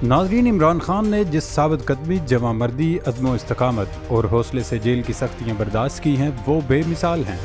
ناظرین، عمران خان نے جس ثابت قدمی، جواں مردی، عزم و استقامت اور حوصلے سے جیل کی سختیاں برداشت کی ہیں وہ بے مثال ہیں۔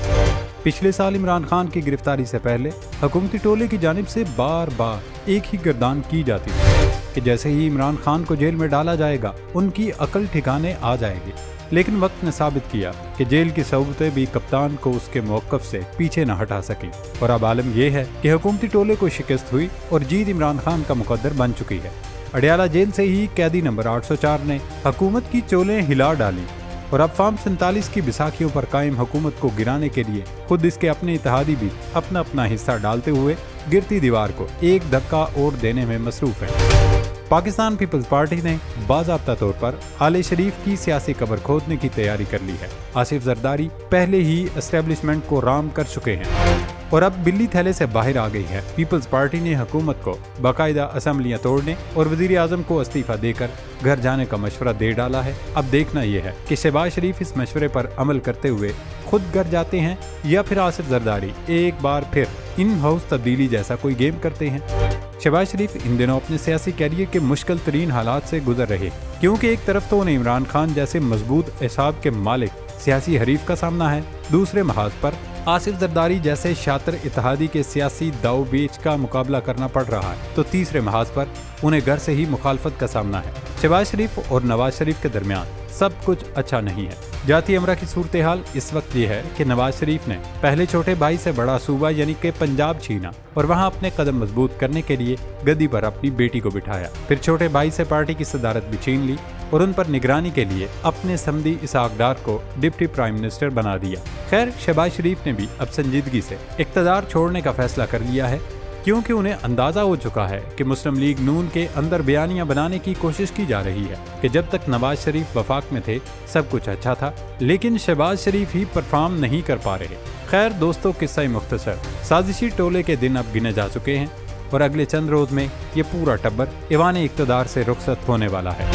پچھلے سال عمران خان کی گرفتاری سے پہلے حکومتی ٹولے کی جانب سے بار بار ایک ہی گردان کی جاتی تھی کہ جیسے ہی عمران خان کو جیل میں ڈالا جائے گا ان کی عقل ٹھکانے آ جائے گی، لیکن وقت نے ثابت کیا کہ جیل کی صعوبتیں بھی کپتان کو اس کے موقف سے پیچھے نہ ہٹا سکیں، اور اب عالم یہ ہے کہ حکومتی ٹولے کو شکست ہوئی اور جیت عمران خان کا مقدر بن چکی ہے۔ اڈیالہ جیل سے ہی قیدی نمبر 804 نے حکومت کی چولیں ہلا ڈالی اور اب فارم 47 کی بیساکھیوں پر قائم حکومت کو گرانے کے لیے خود اس کے اپنے اتحادی بھی اپنا اپنا حصہ ڈالتے ہوئے گرتی دیوار کو ایک دھکا اور دینے میں مصروف ہیں۔ پاکستان پیپلز پارٹی نے باضابطہ طور پر آل شریف کی سیاسی قبر کھودنے کی تیاری کر لی ہے۔ آصف زرداری پہلے ہی اسٹیبلشمنٹ کو رام کر چکے ہیں اور اب بلی تھیلے سے باہر آ گئی ہے۔ پیپلز پارٹی نے حکومت کو باقاعدہ اسمبلیاں توڑنے اور وزیر اعظم کو استعفیٰ دے کر گھر جانے کا مشورہ دے ڈالا ہے۔ اب دیکھنا یہ ہے کہ شہباز شریف اس مشورے پر عمل کرتے ہوئے خود گھر جاتے ہیں یا پھر آصف زرداری ایک بار پھر ان ہاؤس تبدیلی جیسا کوئی گیم کرتے ہیں۔ شہباز شریف ان دنوں اپنے سیاسی کیریئر کے مشکل ترین حالات سے گزر رہے ہیں، کیونکہ ایک طرف تو انہیں عمران خان جیسے مضبوط اعصاب کے مالک سیاسی حریف کا سامنا ہے، دوسرے محاذ پر آصف زرداری جیسے شاطر اتحادی کے سیاسی داؤ بیچ کا مقابلہ کرنا پڑ رہا ہے، تو تیسرے محاذ پر انہیں گھر سے ہی مخالفت کا سامنا ہے۔ شہباز شریف اور نواز شریف کے درمیان سب کچھ اچھا نہیں ہے۔ جاتی امرہ کی صورتحال اس وقت یہ ہے کہ نواز شریف نے پہلے چھوٹے بھائی سے بڑا صوبہ یعنی کہ پنجاب چھینا اور وہاں اپنے قدم مضبوط کرنے کے لیے گدی پر اپنی بیٹی کو بٹھایا، پھر چھوٹے بھائی سے پارٹی کی صدارت بھی چھین لی اور ان پر نگرانی کے لیے اپنے سمدی اسحاق ڈار کو ڈپٹی پرائم منسٹر بنا دیا۔ خیر، شہباز شریف نے بھی اب سنجیدگی سے اقتدار چھوڑنے کا فیصلہ کر لیا ہے، کیونکہ انہیں اندازہ ہو چکا ہے کہ مسلم لیگ نون کے اندر بیانیاں بنانے کی کوشش کی جا رہی ہے کہ جب تک نواز شریف وفاق میں تھے سب کچھ اچھا تھا، لیکن شہباز شریف ہی پرفارم نہیں کر پا رہے۔ خیر دوستو، قصہ مختصر، سازشی ٹولے کے دن اب گنے جا چکے ہیں اور اگلے چند روز میں یہ پورا ٹبر ایوان اقتدار سے رخصت ہونے والا ہے۔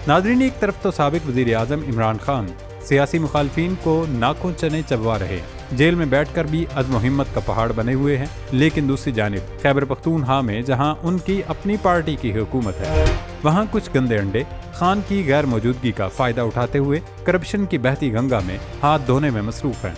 ناظرین، ایک طرف تو سابق وزیر اعظم عمران خان سیاسی مخالفین کو ناکوں چنے چبوا رہے ہیں، جیل میں بیٹھ کر بھی عزم و ہمت کا پہاڑ بنے ہوئے ہیں، لیکن دوسری جانب خیبر پختونخوا میں جہاں ان کی اپنی پارٹی کی حکومت ہے، وہاں کچھ گندے انڈے خان کی غیر موجودگی کا فائدہ اٹھاتے ہوئے کرپشن کی بہتی گنگا میں ہاتھ دھونے میں مصروف ہیں۔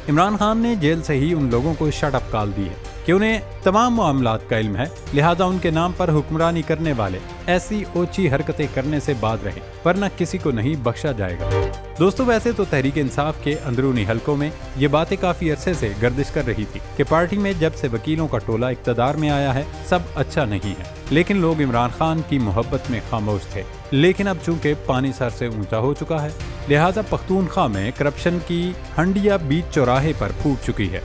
عمران خان نے جیل سے ہی ان لوگوں کو شٹ اپ کال دی ہے کہ انہیں تمام معاملات کا علم ہے، لہذا ان کے نام پر حکمرانی کرنے والے ایسی اوچی حرکتیں کرنے سے باز رہیں، ورنہ کسی کو نہیں بخشا جائے گا۔ دوستو، ویسے تو تحریک انصاف کے اندرونی حلقوں میں یہ باتیں کافی عرصے سے گردش کر رہی تھی کہ پارٹی میں جب سے وکیلوں کا ٹولہ اقتدار میں آیا ہے سب اچھا نہیں ہے، لیکن لوگ عمران خان کی محبت میں خاموش تھے۔ لیکن اب چونکہ پانی سر سے اونچا ہو چکا ہے، لہذا پختونخوا میں کرپشن کی ہنڈیا بیچ چوراہے پر پھوٹ چکی ہے۔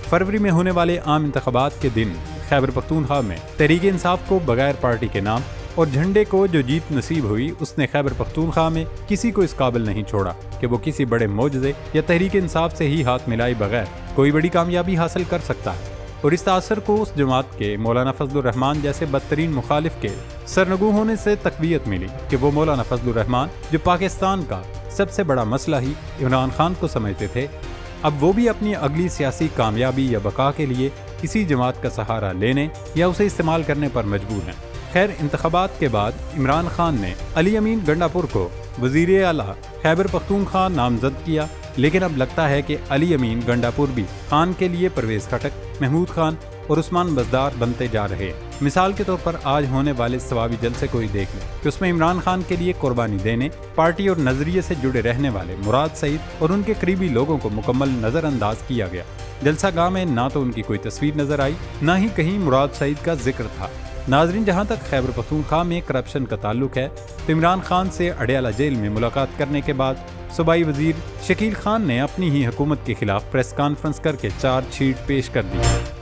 فروری میں ہونے والے عام انتخابات کے دن خیبر پختونخوا میں تحریک انصاف کو بغیر پارٹی کے نام اور جھنڈے کو جو جیت نصیب ہوئی، اس نے خیبر پختونخوا میں کسی کو اس قابل نہیں چھوڑا کہ وہ کسی بڑے معجزے یا تحریک انصاف سے ہی ہاتھ ملائے بغیر کوئی بڑی کامیابی حاصل کر سکتا ہے، اور اس تاثر کو اس جماعت کے مولانا فضل الرحمان جیسے بدترین مخالف کے سرنگوں ہونے سے تقویت ملی کہ وہ مولانا فضل الرحمان جو پاکستان کا سب سے بڑا مسئلہ ہی عمران خان کو سمجھتے تھے، اب وہ بھی اپنی اگلی سیاسی کامیابی یا بقا کے لیے اسی جماعت کا سہارا لینے یا اسے استعمال کرنے پر مجبور ہیں۔ خیر، انتخابات کے بعد عمران خان نے علی امین گنڈاپور کو وزیر اعلیٰ خیبر پختونخوا نامزد کیا، لیکن اب لگتا ہے کہ علی امین گنڈاپور بھی خان کے لیے پرویز خٹک، محمود خان اور عثمان بزدار بنتے جا رہے ہیں۔ مثال کے طور پر آج ہونے والے ثوابی جلسے کو ہی دیکھ لیں کہ اس میں عمران خان کے لیے قربانی دینے، پارٹی اور نظریے سے جڑے رہنے والے مراد سعید اور ان کے قریبی لوگوں کو مکمل نظر انداز کیا گیا۔ جلسہ گاہ میں نہ تو ان کی کوئی تصویر نظر آئی، نہ ہی کہیں مراد سعید کا ذکر تھا۔ ناظرین، جہاں تک خیبر پختونخوا میں کرپشن کا تعلق ہے تو عمران خان سے اڈیالہ جیل میں ملاقات کرنے کے بعد صوبائی وزیر شکیل خان نے اپنی ہی حکومت کے خلاف پریس کانفرنس کر کے چارج شیٹ پیش کر دی۔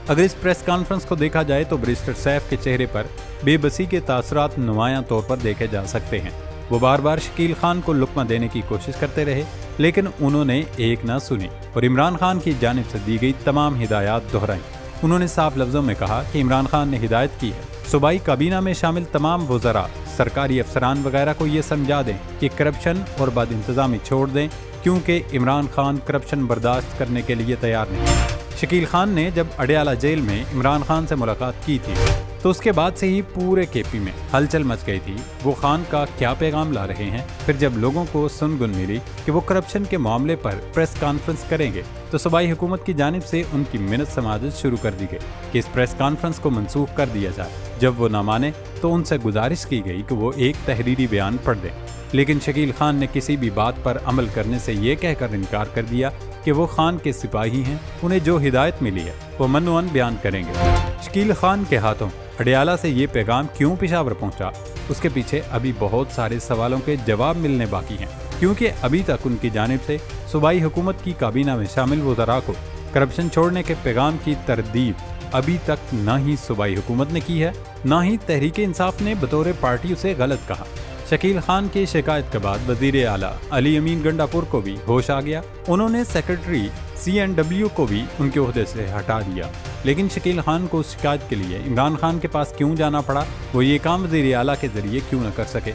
اگر اس پریس کانفرنس کو دیکھا جائے تو بیرسٹر سیف کے چہرے پر بے بسی کے تاثرات نمایاں طور پر دیکھے جا سکتے ہیں۔ وہ بار بار شکیل خان کو لقمہ دینے کی کوشش کرتے رہے، لیکن انہوں نے ایک نہ سنی اور عمران خان کی جانب سے دی گئی تمام ہدایات دہرائیں۔ انہوں نے صاف لفظوں میں کہا کہ عمران خان نے ہدایت کی ہے صوبائی کابینہ میں شامل تمام وزراء، سرکاری افسران وغیرہ کو یہ سمجھا دیں کہ کرپشن اور بد انتظامی چھوڑ دیں، کیونکہ عمران خان کرپشن برداشت کرنے کے لیے تیار نہیں۔ شکیل خان نے جب اڈیالہ جیل میں عمران خان سے ملاقات کی تھی تو تو اس کے بعد سے ہی پورے کے پی میں ہلچل مچ گئی تھی وہ خان کا کیا پیغام لا رہے ہیں۔ پھر جب لوگوں کو سن گن ملی کہ وہ کرپشن کے معاملے پر پریس کانفرنس کریں گے تو صوبائی حکومت کی جانب سے ان کی منت سماجت شروع کر دی گئی کہ اس پریس کانفرنس کو منسوخ کر دیا جائے۔ جب وہ نہ مانے تو ان سے گزارش کی گئی کہ وہ ایک تحریری بیان پڑھ دیں، لیکن شکیل خان نے کسی بھی بات پر عمل کرنے سے یہ کہہ کر انکار کر دیا کہ وہ خان کے سپاہی ہیں، انہیں جو ہدایت ملی ہے وہ منوعن بیان کریں گے۔ شکیل خان کے ہاتھوں اڈیالہ سے یہ پیغام کیوں پشاور پہنچا، اس کے پیچھے ابھی بہت سارے سوالوں کے جواب ملنے باقی ہیں، کیونکہ ابھی تک ان کی جانب سے صوبائی حکومت کی کابینہ میں شامل وزراء کو کرپشن چھوڑنے کے پیغام کی تردید ابھی تک نہ ہی صوبائی حکومت نے کی ہے، نہ ہی تحریک انصاف نے بطور پارٹی اسے غلط کہا۔ شکیل خان کی شکایت کے بعد وزیر اعلیٰ علی امین گنڈا پور کو بھی ہوش آ گیا، انہوں نے سیکرٹری CNW کو بھی ان کے عہدے سے ہٹا دیا۔ لیکن شکیل خان کو اس شکایت کے لیے عمران خان کے پاس کیوں جانا پڑا، وہ یہ کام وزیر اعلیٰ کے ذریعے کیوں نہ کر سکے؟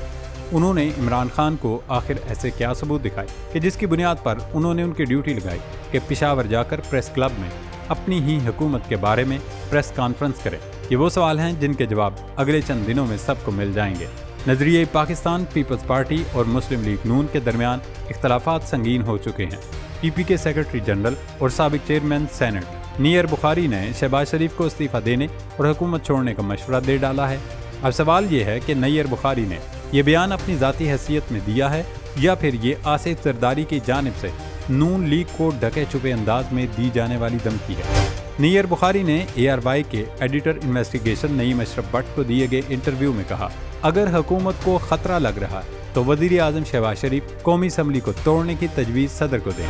انہوں نے عمران خان کو آخر ایسے کیا ثبوت دکھائے کہ جس کی بنیاد پر انہوں نے ان کی ڈیوٹی لگائی کہ پشاور جا کر پریس کلب میں اپنی ہی حکومت کے بارے میں پریس کانفرنس کرے؟ یہ وہ سوال ہیں جن کے جواب اگلے چند دنوں میں سب کو مل جائیں گے۔ نظریہ پاکستان پیپلز پارٹی اور مسلم لیگ نون کے درمیان اختلافات سنگین ہو چکے ہیں۔ PP کے سیکرٹری جنرل اور سابق چیئرمین سینٹ نیئر بخاری نے شہباز شریف کو استعفیٰ دینے اور حکومت چھوڑنے کا مشورہ دے ڈالا ہے۔ اب سوال یہ ہے کہ نیئر بخاری نے یہ بیان اپنی ذاتی حیثیت میں دیا ہے یا پھر یہ آصف زرداری کی جانب سے نون لیگ کو ڈھکے چھپے انداز میں دی جانے والی دھمکی ہے۔ نیئر بخاری نے ARY کے editor investigation Naeem Ashraf but کو دیے گئے انٹرویو میں کہا، اگر حکومت کو خطرہ لگ رہا ہے تو وزیر اعظم شہباز شریف قومی اسمبلی کو توڑنے کی تجویز صدر کو دیں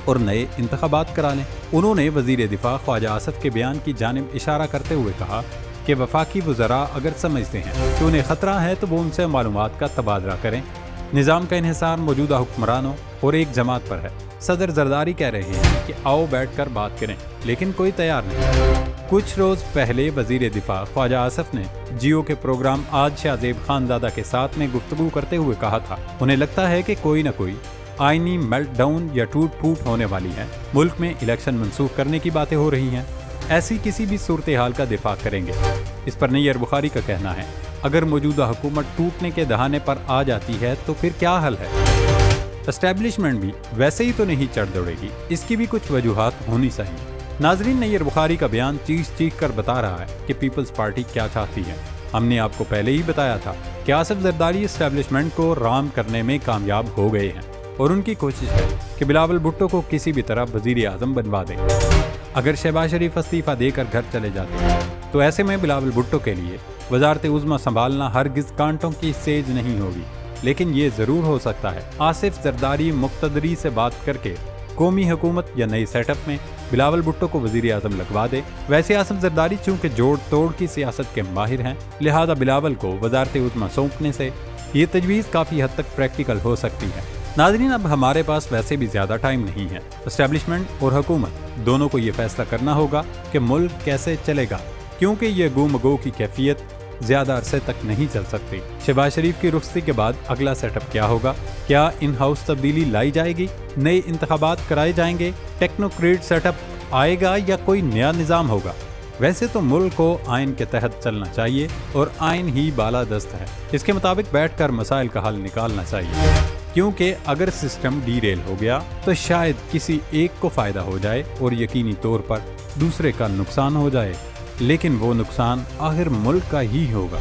اور نئے انتخابات کرا لیں۔ انہوں نے وزیر دفاع خواجہ آصف کے بیان کی جانب اشارہ کرتے ہوئے کہا کہ وفاقی وزراء اگر سمجھتے ہیں کہ انہیں خطرہ ہے تو وہ ان سے معلومات کا تبادلہ کریں۔ نظام کا انحصار موجودہ حکمرانوں اور ایک جماعت پر ہے۔ صدر زرداری کہہ رہے ہیں کہ آؤ بیٹھ کر بات کریں، لیکن کوئی تیار نہیں۔ کچھ روز پہلے وزیر دفاع خواجہ آصف نے جیو کے پروگرام آج شاہ زیب خانزادہ کے ساتھ میں گفتگو کرتے ہوئے کہا تھا، انہیں لگتا ہے کہ کوئی نہ کوئی آئینی میلٹ ڈاؤن یا ٹوٹ پھوٹ ہونے والی ہے، ملک میں الیکشن منسوخ کرنے کی باتیں ہو رہی ہیں، ایسی کسی بھی صورتحال کا دفاع کریں گے۔ اس پر نیئر بخاری کا کہنا ہے، اگر موجودہ حکومت ٹوٹنے کے دہانے پر آ جاتی ہے تو پھر کیا حل ہے؟ اسٹیبلشمنٹ بھی ویسے ہی تو نہیں چڑھ دوڑے گی، اس کی بھی کچھ وجوہات ہونی چاہیے۔ ناظرین، نیئر بخاری کا بیان چیخ کر بتا رہا ہے کہ پیپلز پارٹی کیا چاہتی ہے۔ ہم نے آپ کو پہلے ہی بتایا تھا کہ آصف زرداری اسٹیبلشمنٹ کو رام کرنے میں کامیاب ہو گئے ہیں اور ان کی کوشش ہے کہ بلاول بھٹو کو کسی بھی طرح وزیر اعظم بنوا دیں۔ اگر شہباز شریف استعفیٰ دے کر گھر چلے جاتے ہیں تو ایسے میں بلاول بھٹو کے لیے وزارت عظمیٰ سنبھالنا ہرگز کانٹوں کی سیج نہیں ہوگی، لیکن یہ ضرور ہو سکتا ہے آصف زرداری مقتدری سے بات کر کے قومی حکومت یا نئی سیٹ اپ میں بلاول بھٹو کو وزیر اعظم لگوا دے۔ ویسے آصف زرداری چونکہ جوڑ توڑ کی سیاست کے ماہر ہیں، لہذا بلاول کو وزارت عظمیٰ سونپنے سے یہ تجویز کافی حد تک پریکٹیکل ہو سکتی ہے۔ ناظرین، اب ہمارے پاس ویسے بھی زیادہ ٹائم نہیں ہے، اسٹیبلشمنٹ اور حکومت دونوں کو یہ فیصلہ کرنا ہوگا کہ ملک کیسے چلے گا، کیونکہ یہ گو مگو کی کیفیت زیادہ عرصے تک نہیں چل سکتی۔ شہباز شریف کی رخصتی کے بعد اگلا سیٹ اپ کیا ہوگا؟ کیا ان ہاؤس تبدیلی لائی جائے گی؟ نئے انتخابات کرائے جائیں گے؟ ٹیکنوکریٹ سیٹ اپ آئے گا یا کوئی نیا نظام ہوگا؟ ویسے تو ملک کو آئین کے تحت چلنا چاہیے اور آئین ہی بالادست ہے، اس کے مطابق بیٹھ کر مسائل کا حل نکالنا چاہیے، کیونکہ اگر سسٹم ڈی ریل ہو گیا تو شاید کسی ایک کو فائدہ ہو جائے اور یقینی طور پر دوسرے کا نقصان ہو جائے، لیکن وہ نقصان آخر ملک کا ہی ہوگا۔